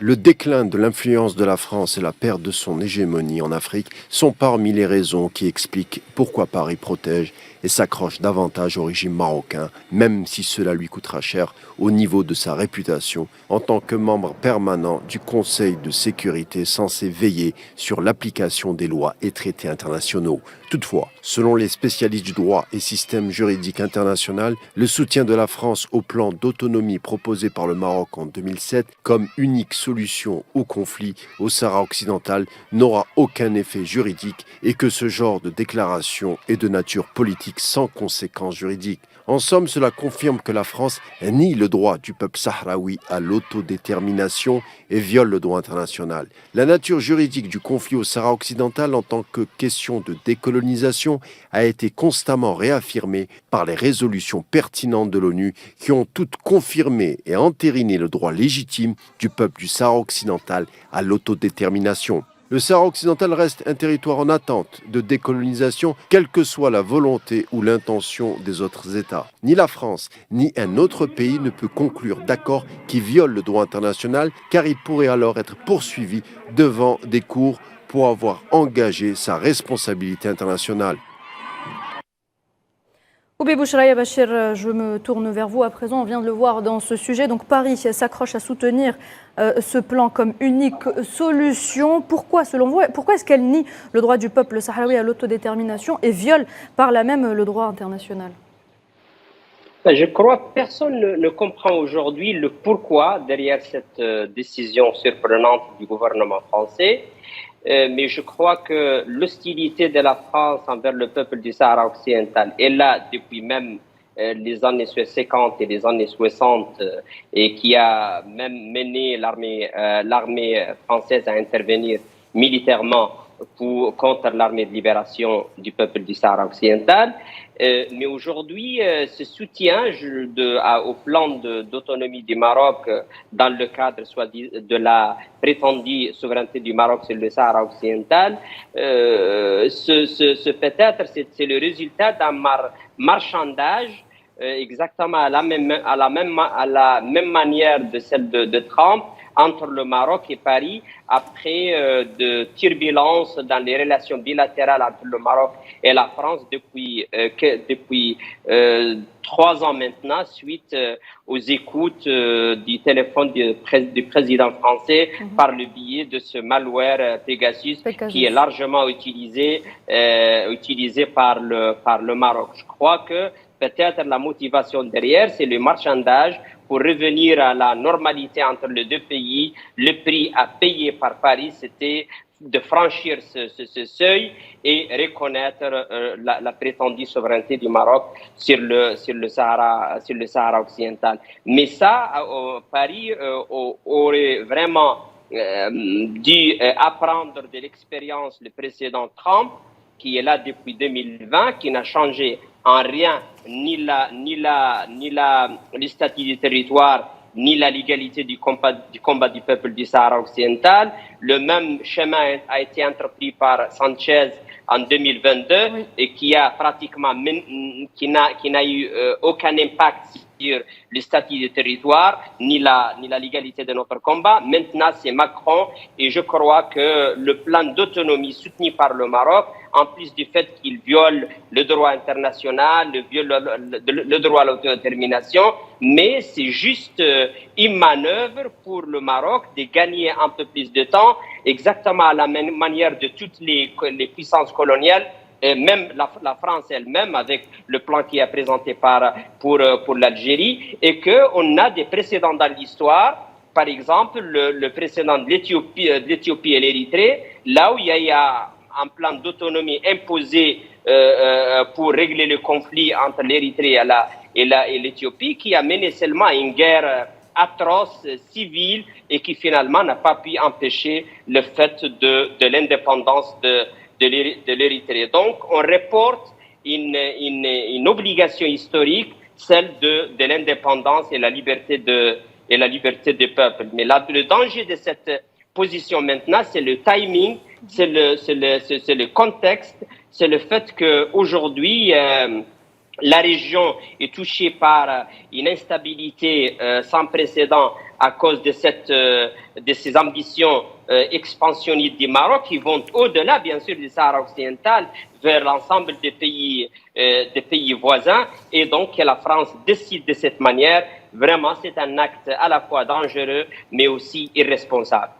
Le déclin de l'influence de la France et la perte de son hégémonie en Afrique sont parmi les raisons qui expliquent pourquoi Paris protège et s'accroche davantage au régime marocain, même si cela lui coûtera cher au niveau de sa réputation en tant que membre permanent du Conseil de sécurité censé veiller sur l'application des lois et traités internationaux. Toutefois, selon les spécialistes du droit et système juridique international, le soutien de la France au plan d'autonomie proposé par le Maroc en 2007 comme unique solution au conflit au Sahara occidental n'aura aucun effet juridique et que ce genre de déclaration est de nature politique sans conséquences juridiques. En somme, cela confirme que la France nie le droit du peuple sahraoui à l'autodétermination et viole le droit international. La nature juridique du conflit au Sahara occidental en tant que question de décolonisation a été constamment réaffirmée par les résolutions pertinentes de l'ONU qui ont toutes confirmé et entériné le droit légitime du peuple du Sahara occidental à l'autodétermination. Le Sahara occidental reste un territoire en attente de décolonisation, quelle que soit la volonté ou l'intention des autres États. Ni la France, ni un autre pays ne peut conclure d'accord qui viole le droit international, car il pourrait alors être poursuivi devant des cours pour avoir engagé sa responsabilité internationale. Oubi Bouchraya Bachir, je me tourne vers vous à présent. On vient de le voir dans ce sujet. Donc Paris s'accroche à soutenir ce plan comme unique solution. Pourquoi, selon vous, pourquoi est-ce qu'elle nie le droit du peuple sahraoui à l'autodétermination et viole par là même le droit international? Je crois que personne ne comprend aujourd'hui le pourquoi derrière cette décision surprenante du gouvernement français. Mais je crois que l'hostilité de la France envers le peuple du Sahara occidental est là depuis même les années 50 et les années 60 et qui a même mené l'armée française à intervenir militairement contre l'armée de libération du peuple du Sahara occidental. Mais aujourd'hui, ce soutien au plan d'autonomie du Maroc dans le cadre de la prétendue souveraineté du Maroc sur le Sahara occidental, peut-être c'est le résultat d'un marchandage exactement à la même manière de celle de Trump entre le Maroc et Paris après de turbulences dans les relations bilatérales entre le Maroc et la France depuis 3 ans maintenant, suite aux écoutes du téléphone du président français par le biais de ce malware Pegasus qui est largement utilisé par le Maroc. Je crois que peut-être la motivation derrière, c'est le marchandage pour revenir à la normalité entre les deux pays. Le prix à payer par Paris, c'était de franchir ce seuil et reconnaître la prétendue souveraineté du Maroc sur le Sahara occidental. Mais ça, Paris aurait vraiment dû apprendre de l'expérience le précédent Trump, qui est là depuis 2020, qui n'a changé en rien ni le statut du territoire, ni la légalité du combat du peuple du Sahara occidental. Le même chemin a été entrepris par Sanchez en 2022 et qui a pratiquement qui n'a eu aucun impact sur le statut du territoire ni la légalité de notre combat. Maintenant, c'est Macron et je crois que le plan d'autonomie soutenu par le Maroc, en plus du fait qu'il viole le droit international, le droit à l'autodétermination, mais c'est juste une manœuvre pour le Maroc de gagner un peu plus de temps, exactement à la manière de toutes les puissances coloniales, et même la France elle-même, avec le plan qui est présenté pour l'Algérie, et qu'on a des précédents dans l'histoire. Par exemple, le précédent de l'Éthiopie et l'Érythrée, là où il y a un plan d'autonomie imposé pour régler le conflit entre l'Érythrée et l'Éthiopie, qui a mené seulement à une guerre atroce, civile, et qui finalement n'a pas pu empêcher le fait de l'indépendance de l'Érythrée. Donc, on reporte une obligation historique, celle de l'indépendance et la liberté des peuples. Mais là, le danger de cette position maintenant, c'est le timing, c'est le contexte, c'est le fait qu'aujourd'hui, la région est touchée par une instabilité sans précédent à cause de ces ambitions expansionnistes du Maroc qui vont au-delà, bien sûr, du Sahara occidental vers l'ensemble des pays voisins. Et donc, que la France décide de cette manière, vraiment, c'est un acte à la fois dangereux, mais aussi irresponsable.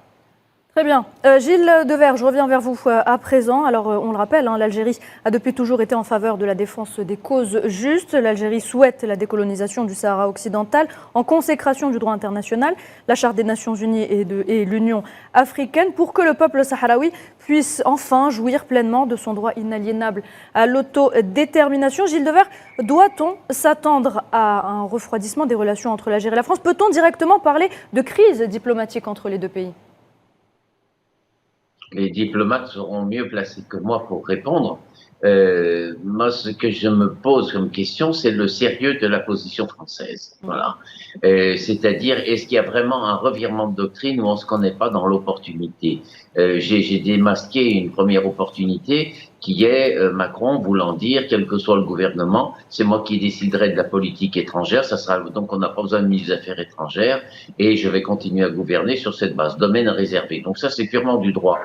Très bien. Gilles Devers, je reviens vers vous à présent. Alors, on le rappelle, l'Algérie a depuis toujours été en faveur de la défense des causes justes. L'Algérie souhaite la décolonisation du Sahara occidental en consécration du droit international, la Charte des Nations Unies et l'Union africaine, pour que le peuple sahraoui puisse enfin jouir pleinement de son droit inaliénable à l'autodétermination. Gilles Devers, doit-on s'attendre à un refroidissement des relations entre l'Algérie et la France? Peut-on directement parler de crise diplomatique entre les deux pays? Les diplomates seront mieux placés que moi pour répondre. Moi, ce que je me pose comme question, c'est le sérieux de la position française. Voilà. C'est-à-dire, est-ce qu'il y a vraiment un revirement de doctrine ou est-ce qu'on n'est pas dans l'opportunité? J'ai démasqué une première opportunité qui est Macron voulant dire, quel que soit le gouvernement, c'est moi qui déciderai de la politique étrangère. Ça sera donc on n'a pas besoin de ministre des Affaires étrangères et je vais continuer à gouverner sur cette base, domaine réservé. Donc ça, c'est purement du droit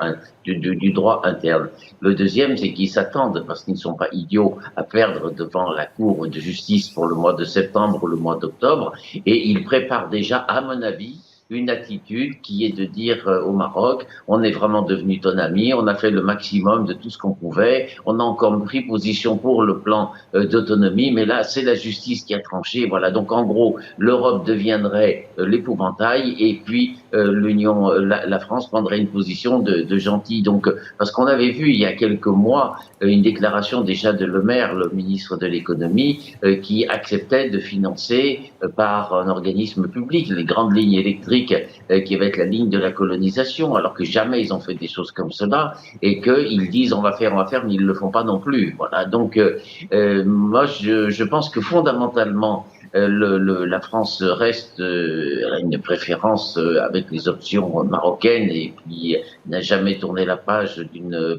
interne. Le deuxième, c'est qu'ils s'attendent, parce qu'ils ne sont pas idiots, à perdre devant la Cour de justice pour le mois de septembre ou le mois d'octobre, et ils préparent déjà, à mon avis, une attitude qui est de dire au Maroc, on est vraiment devenu ton ami, on a fait le maximum de tout ce qu'on pouvait, on a encore pris position pour le plan d'autonomie, mais là, c'est la justice qui a tranché. Voilà. Donc, en gros, l'Europe deviendrait l'épouvantail et puis la France prendrait une position de gentil. Donc, parce qu'on avait vu il y a quelques mois une déclaration déjà de Le Maire, le ministre de l'économie, qui acceptait de financer par un organisme public les grandes lignes électriques qui va être la ligne de la colonisation, alors que jamais ils ont fait des choses comme cela, et qu'ils disent on va faire, mais ils le font pas non plus. Voilà. Donc, moi, je pense que fondamentalement, la France reste a une préférence avec les options marocaines et puis n'a jamais tourné la page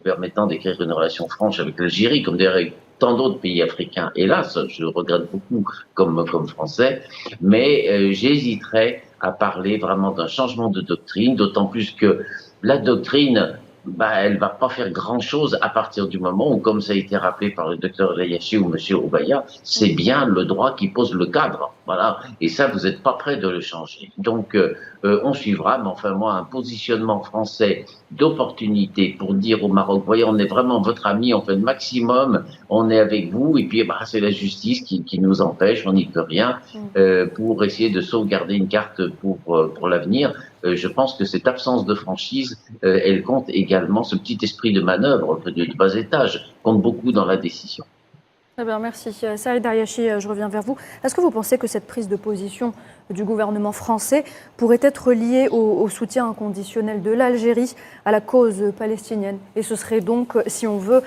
permettant d'écrire une relation franche avec l'Algérie, comme d'ailleurs avec tant d'autres pays africains. Hélas, je le regrette beaucoup comme Français, mais j'hésiterais à parler vraiment d'un changement de doctrine, d'autant plus que la doctrine, elle va pas faire grand-chose à partir du moment où, comme ça a été rappelé par le docteur Eliachi ou monsieur Oubaya, c'est bien le droit qui pose le cadre. Voilà. Et ça, vous n'êtes pas prêt de le changer. Donc, on suivra, mais enfin, moi, un positionnement français d'opportunité pour dire au Maroc, voyez, on est vraiment votre ami, on fait le maximum, on est avec vous, et puis c'est la justice qui nous empêche, on n'y peut rien, pour essayer de sauvegarder une carte pour l'avenir. Je pense que cette absence de franchise, elle compte également, ce petit esprit de manœuvre de bas étage, compte beaucoup dans la décision. Très bien, merci. Saïd Ariachi, je reviens vers vous. Est-ce que vous pensez que cette prise de position du gouvernement français pourrait être liée au soutien inconditionnel de l'Algérie à la cause palestinienne? Et ce serait donc, si on veut,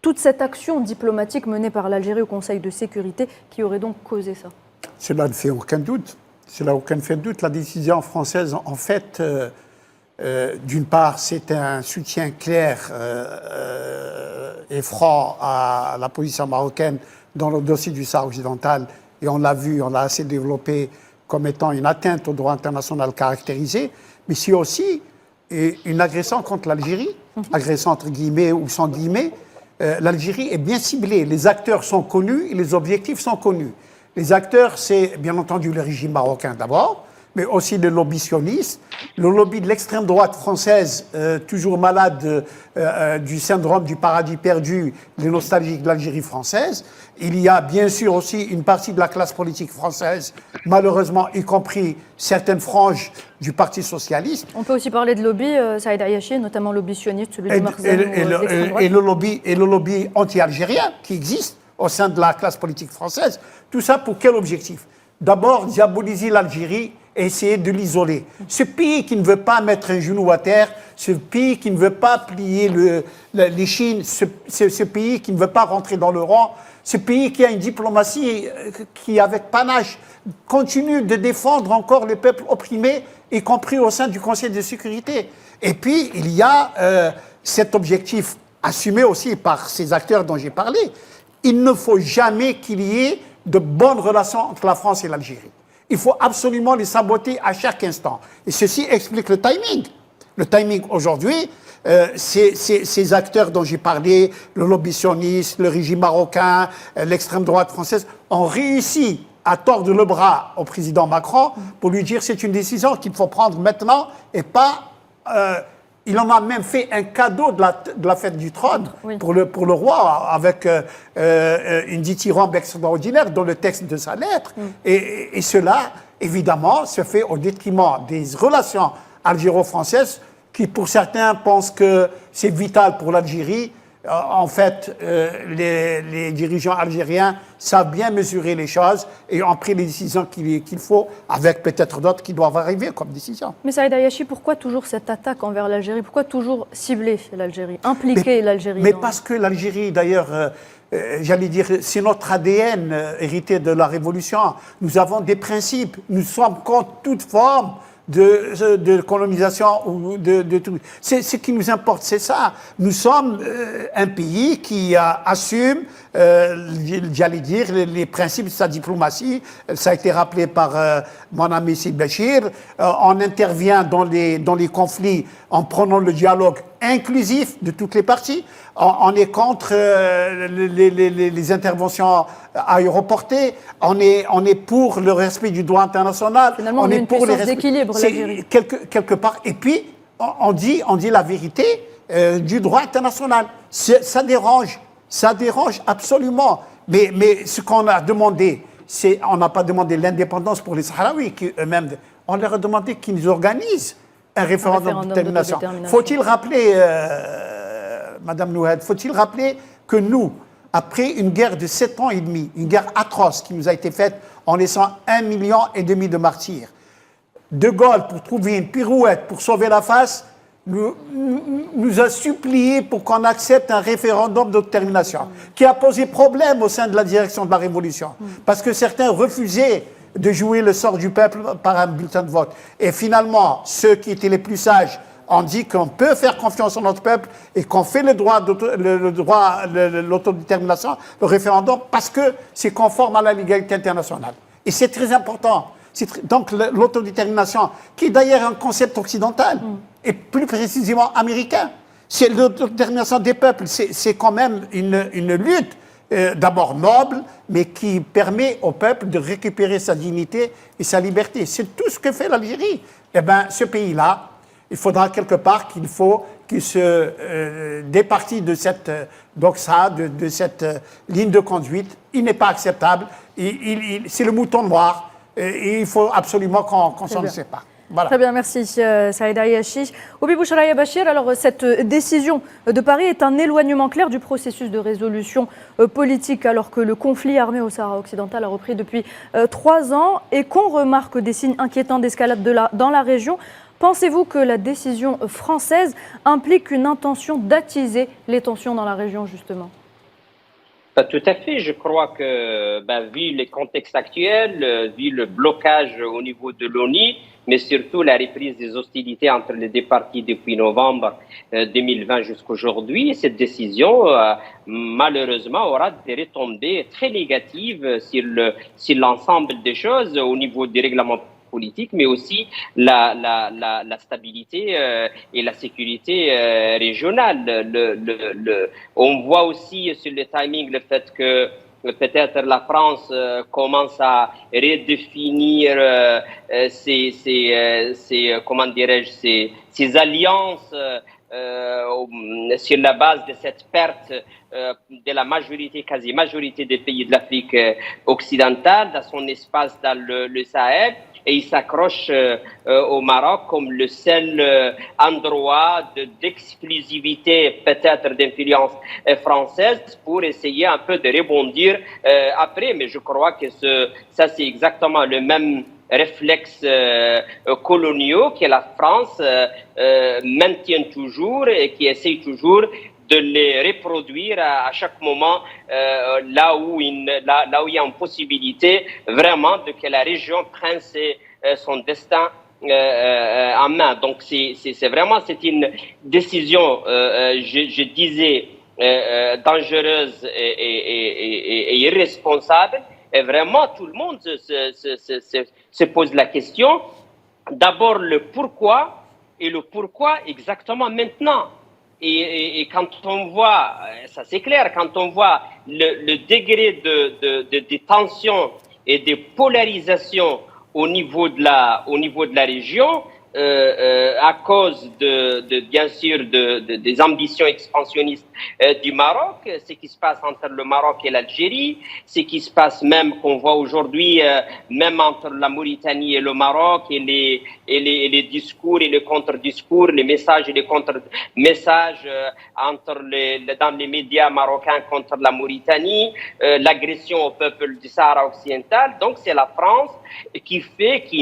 toute cette action diplomatique menée par l'Algérie au Conseil de sécurité qui aurait donc causé ça? Cela ne fait aucun doute. Cela n'a aucun fait de doute. La décision française, en fait, D'une part, c'est un soutien clair et franc à la position marocaine dans le dossier du Sahara occidental, et on l'a vu, on l'a assez développé comme étant une atteinte au droit international caractérisé, mais c'est aussi une agression contre l'Algérie, agression entre guillemets ou sans guillemets. L'Algérie est bien ciblée, les acteurs sont connus et les objectifs sont connus. Les acteurs, c'est bien entendu le régime marocain d'abord, mais aussi le lobby sioniste, le lobby de l'extrême droite française, toujours malade du syndrome du paradis perdu, les nostalgiques de l'Algérie française. Il y a bien sûr aussi une partie de la classe politique française, malheureusement, y compris certaines franges du Parti socialiste. On peut aussi parler de lobby, Saïd Ayachi, notamment le lobby sioniste, celui de Marzanou, d'extrême droite. Et le lobby anti-algérien qui existe au sein de la classe politique française. Tout ça pour quel objectif? D'abord, diaboliser l'Algérie et essayer de l'isoler. Ce pays qui ne veut pas mettre un genou à terre, ce pays qui ne veut pas plier les chines, ce pays qui ne veut pas rentrer dans le rang, ce pays qui a une diplomatie qui, avec panache, continue de défendre encore les peuples opprimés, y compris au sein du Conseil de sécurité. Et puis, il y a cet objectif assumé aussi par ces acteurs dont j'ai parlé. Il ne faut jamais qu'il y ait de bonnes relations entre la France et l'Algérie. Il faut absolument les saboter à chaque instant. Et ceci explique le timing. Le timing aujourd'hui, ces acteurs dont j'ai parlé, le lobby sioniste, le régime marocain, l'extrême droite française, ont réussi à tordre le bras au président Macron pour lui dire c'est une décision qu'il faut prendre maintenant et pas... il en a même fait un cadeau de la fête du trône pour le roi, avec une dithyrambe extraordinaire dans le texte de sa lettre. Et cela, évidemment, se fait au détriment des relations algéro-françaises qui, pour certains, pensent que c'est vital pour l'Algérie. En fait, les dirigeants algériens savent bien mesurer les choses et ont pris les décisions qu'il faut, avec peut-être d'autres qui doivent arriver comme décision. Mais Saïd Ayachi, pourquoi toujours cette attaque envers l'Algérie? Pourquoi toujours cibler l'Algérie, impliquer l'Algérie? Mais parce que l'Algérie, d'ailleurs, j'allais dire, c'est notre ADN hérité de la Révolution. Nous avons des principes, nous sommes contre toute forme de colonisation ou de tout. Ce qui nous importe, c'est ça. Nous sommes un pays qui assume, j'allais dire, les principes de sa diplomatie. Ça a été rappelé par mon ami Sid Bachir. On intervient dans les conflits en prenant le dialogue inclusif de toutes les parties. On est contre les interventions aéroportées. On est pour le respect du droit international. Finalement, on est une puissance d'équilibre, l'Algérie. Quelque part. Et puis, on dit la vérité du droit international. Ça dérange absolument. Mais ce qu'on a demandé, on n'a pas demandé l'indépendance pour les Sahraouis, qui eux-mêmes, on leur a demandé qu'ils nous organisent un référendum de détermination. Faut-il rappeler, Madame Nouhed, faut-il rappeler que nous, après une guerre de 7 ans et demi, une guerre atroce qui nous a été faite en laissant 1,5 million de martyrs, De Gaulle, pour trouver une pirouette pour sauver la face, nous a supplié pour qu'on accepte un référendum d'autodétermination, qui a posé problème au sein de la direction de la Révolution, parce que certains refusaient de jouer le sort du peuple par un bulletin de vote. Et finalement, ceux qui étaient les plus sages ont dit qu'on peut faire confiance en notre peuple et qu'on fait le droit l'autodétermination, le référendum, parce que c'est conforme à la légalité internationale. Et c'est très important. Donc l'autodétermination, qui est d'ailleurs un concept occidental, et plus précisément américain, c'est l'autodétermination des peuples. C'est quand même une lutte d'abord noble, mais qui permet au peuple de récupérer sa dignité et sa liberté. C'est tout ce que fait l'Algérie. Eh bien, ce pays-là, il faudra quelque part qu'il se départit de cette doxa, de cette ligne de conduite. Il n'est pas acceptable. C'est le mouton noir. Et il faut absolument qu'on s'en sépare. Voilà. Très bien, merci Saïd Ayachi. Oubi Bouchraya Bachir, alors cette décision de Paris est un éloignement clair du processus de résolution politique, alors que le conflit armé au Sahara occidental a repris depuis 3 ans et qu'on remarque des signes inquiétants d'escalade dans la région. Pensez-vous que la décision française implique une intention d'attiser les tensions dans la région, justement ? Tout à fait. Je crois que, vu les contextes actuels, vu le blocage au niveau de l'ONU, mais surtout la reprise des hostilités entre les deux parties depuis novembre 2020 jusqu'aujourd'hui, cette décision, malheureusement, aura des retombées très négatives sur l'ensemble des choses au niveau des règlements politiques, mais aussi la stabilité et la sécurité régionale. On voit aussi sur le timing le fait que peut-être la France commence à redéfinir comment dirais-je, ses alliances sur la base de cette perte de la majorité, quasi-majorité des pays de l'Afrique occidentale dans son espace dans le Sahel. Et il s'accroche au Maroc comme le seul endroit d'exclusivité, peut-être d'influence française, pour essayer un peu de rebondir après. Mais je crois que ça, c'est exactement le même réflexe coloniaux que la France maintient toujours et qui essaye toujours de les reproduire à chaque moment là où il y a une possibilité vraiment de que la région prenne son destin en main. Donc c'est vraiment une décision, je disais, dangereuse et irresponsable. Et vraiment, tout le monde se pose la question. D'abord, le pourquoi et le pourquoi exactement maintenant. Et quand on voit, ça c'est clair, quand on voit le degré de tension et de polarisation au niveau de la région, à cause bien sûr des ambitions expansionnistes du Maroc, ce qui se passe entre le Maroc et l'Algérie, ce qui se passe même qu'on voit aujourd'hui même entre la Mauritanie et le Maroc, et les discours et les contre-discours, les messages et les contre-messages dans les médias marocains contre la Mauritanie, l'agression au peuple du Sahara occidental. Donc c'est la France qui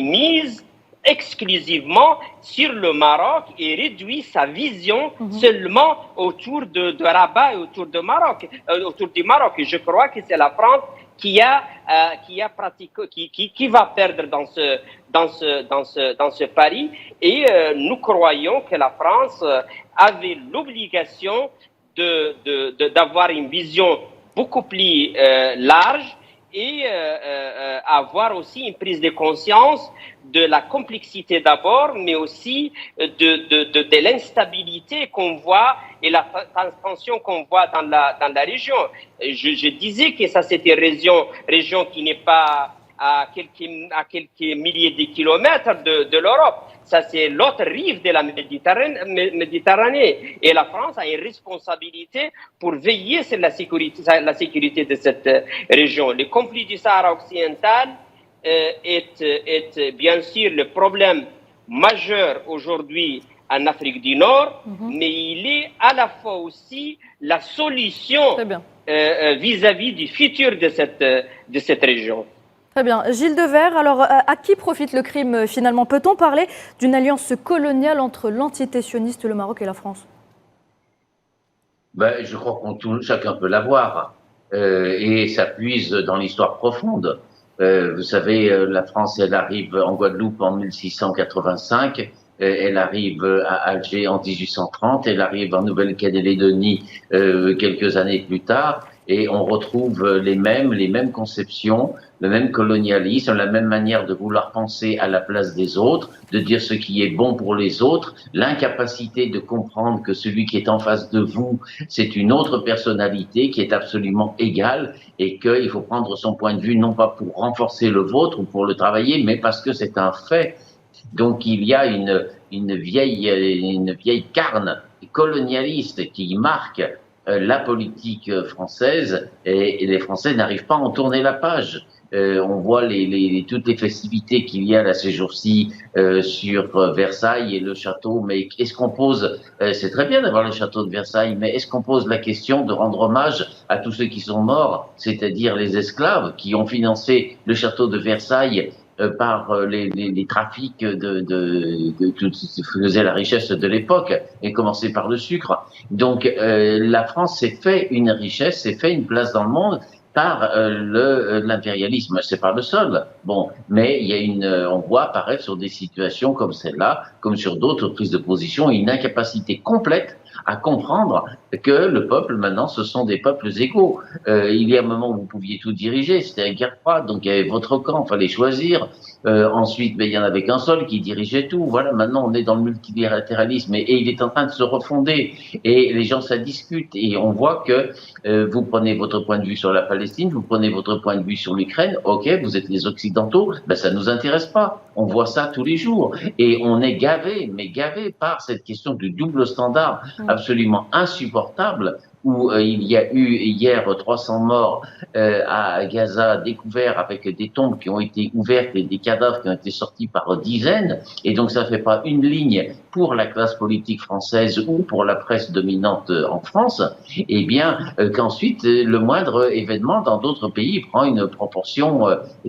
mise exclusivement sur le Maroc et réduit sa vision seulement autour de Rabat et autour du Maroc. Et je crois que c'est la France qui va perdre dans ce pari. Et nous croyons que la France avait l'obligation d'avoir une vision beaucoup plus large et avoir aussi une prise de conscience de la complexité d'abord, mais aussi de l'instabilité qu'on voit et la tension qu'on voit dans la région. Je disais que ça, c'était une région qui n'est pas à quelques milliers de kilomètres de l'Europe. Ça, c'est l'autre rive de la Méditerranée. Et la France a une responsabilité pour veiller sur la sécurité de cette région. Le conflit du Sahara occidental est bien sûr le problème majeur aujourd'hui en Afrique du Nord, mais il est à la fois aussi la solution vis-à-vis du futur de cette région. Très bien. Gilles Devers, alors à qui profite le crime finalement? Peut-on parler d'une alliance coloniale entre l'entité sioniste, le Maroc et la France? Je crois que chacun peut l'avoir et ça puise dans l'histoire profonde. Vous savez, la France, elle arrive en Guadeloupe en 1685, elle arrive à Alger en 1830, elle arrive en Nouvelle-Calédonie quelques années plus tard, et on retrouve les mêmes conceptions, le même colonialisme, la même manière de vouloir penser à la place des autres, de dire ce qui est bon pour les autres, l'incapacité de comprendre que celui qui est en face de vous, c'est une autre personnalité qui est absolument égale et qu'il faut prendre son point de vue non pas pour renforcer le vôtre ou pour le travailler, mais parce que c'est un fait. Donc il y a une vieille carne colonialiste qui marque la politique française et les Français n'arrivent pas à en tourner la page. On voit toutes les festivités qu'il y a là ces jours-ci sur Versailles et le château, mais est-ce qu'on pose, c'est très bien d'avoir le château de Versailles, mais est-ce qu'on pose la question de rendre hommage à tous ceux qui sont morts, c'est-à-dire les esclaves qui ont financé le château de Versailles par les trafics de tout ce qui faisait la richesse de l'époque, et commencer par le sucre. Donc la France s'est fait une richesse, s'est fait une place dans le monde par l'impérialisme. C'est pas le seul. Bon, mais il y a on voit apparaître sur des situations comme celle-là, comme sur d'autres prises de position, une incapacité complète à comprendre que le peuple, maintenant, ce sont des peuples égaux. Il y a un moment où vous pouviez tout diriger, c'était la guerre froide, donc il y avait votre camp, fallait choisir. Ensuite, il y en avait qu'un seul qui dirigeait tout. Voilà, maintenant, on est dans le multilatéralisme et il est en train de se refonder. Et les gens, ça discute. Et on voit que vous prenez votre point de vue sur la Palestine, vous prenez votre point de vue sur l'Ukraine. Ok, vous êtes les Occidentaux, ben ça nous intéresse pas. On voit ça tous les jours. Et on est gavé, mais gavé par cette question du double standard absolument insupportable, où il y a eu hier 300 morts à Gaza découverts avec des tombes qui ont été ouvertes et des cadavres qui ont été sortis par dizaines. Et donc ça ne fait pas une ligne pour la classe politique française ou pour la presse dominante en France. Et bien qu'ensuite le moindre événement dans d'autres pays prend une proportion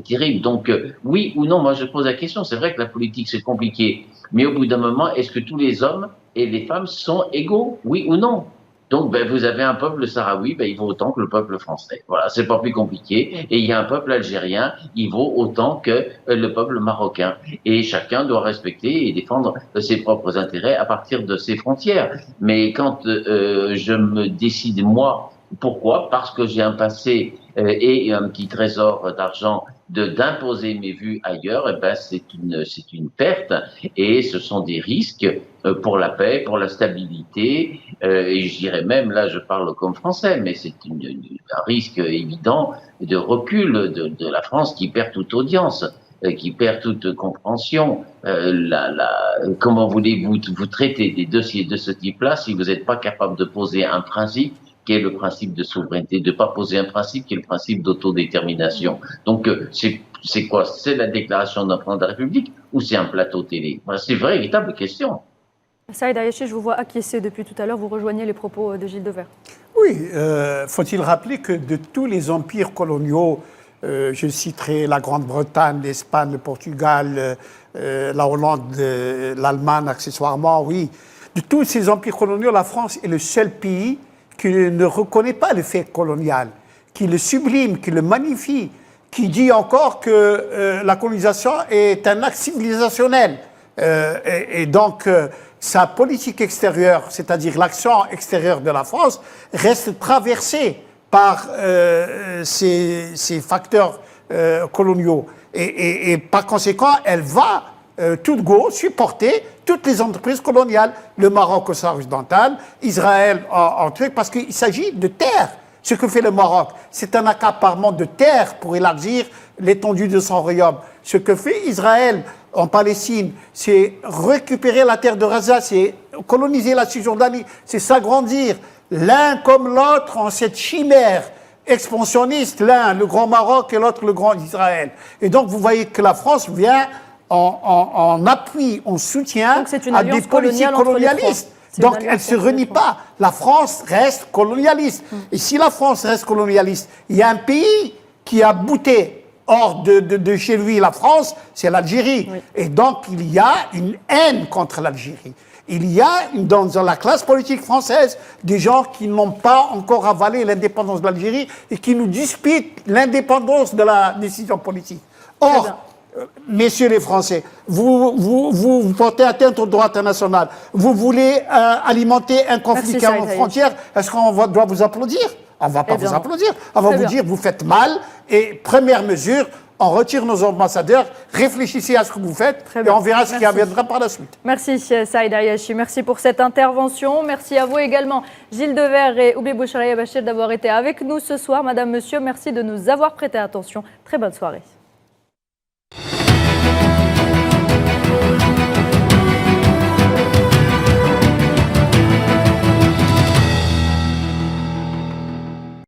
terrible. Donc oui ou non, moi je pose la question. C'est vrai que la politique c'est compliqué, mais au bout d'un moment, est-ce que tous les hommes et les femmes sont égaux, oui ou non? Donc, vous avez un peuple sahraoui, il vaut autant que le peuple français. Voilà, c'est pas plus compliqué. Et il y a un peuple algérien, il vaut autant que le peuple marocain. Et chacun doit respecter et défendre ses propres intérêts à partir de ses frontières. Mais quand je me décide, moi, pourquoi? Parce que j'ai un passé et un petit trésor d'argent d'imposer mes vues ailleurs, c'est une perte et ce sont des risques pour la paix, pour la stabilité et je dirais même, là je parle comme français, mais c'est un risque évident de recul de la France qui perd toute audience, qui perd toute compréhension. Comment voulez-vous vous traiter des dossiers de ce type-là si vous n'êtes pas capable de poser un principe qui est le principe de souveraineté, de ne pas poser un principe qui est le principe d'autodétermination. Donc, c'est quoi? C'est la déclaration d'un président de la République ou c'est un plateau télé? C'est une véritable question. Saïd Ayachi, je vous vois acquiescer depuis tout à l'heure. Vous rejoignez les propos de Gilles Devers. Oui, faut-il rappeler que de tous les empires coloniaux, je citerai la Grande-Bretagne, l'Espagne, le Portugal, la Hollande, l'Allemagne accessoirement, oui. De tous ces empires coloniaux, la France est le seul pays qui ne reconnaît pas le fait colonial, qui le sublime, qui le magnifie, qui dit encore que la colonisation est un acte civilisationnel. Et donc, sa politique extérieure, c'est-à-dire l'action extérieure de la France, reste traversée par ces facteurs coloniaux. Et par conséquent, elle va tout go supporter toutes les entreprises coloniales, le Maroc au Sahara occidental, Israël en truc, parce qu'il s'agit de terre. Ce que fait le Maroc, c'est un accaparement de terre pour élargir l'étendue de son royaume. Ce que fait Israël en Palestine, c'est récupérer la terre de Gaza, c'est coloniser la Cisjordanie, c'est s'agrandir. L'un comme l'autre en cette chimère expansionniste, l'un le Grand Maroc et l'autre le Grand Israël. Et donc vous voyez que la France vient en appui, en soutien à des politiques colonialistes. Donc elle ne se renie pas. La France reste colonialiste. Et si la France reste colonialiste, il y a un pays qui a bouté hors de chez lui la France, c'est l'Algérie. Oui. Et donc il y a une haine contre l'Algérie. Il y a dans la classe politique française des gens qui n'ont pas encore avalé l'indépendance de l'Algérie et qui nous disputent l'indépendance de la décision politique. Or, messieurs les Français, vous portez atteinte au droit international. Vous voulez alimenter un conflit qui est en frontière. Est-ce qu'on doit vous applaudir? On ne va pas vous applaudir. On va vous dire vous faites mal. Et première mesure, on retire nos ambassadeurs. Réfléchissez à ce que vous faites et on verra ce qui adviendra par la suite. Merci Saïd Ayachi. Merci pour cette intervention. Merci à vous également, Gilles Devers et Oubi Boucharaya Bachir, d'avoir été avec nous ce soir. Madame, monsieur, merci de nous avoir prêté attention. Très bonne soirée.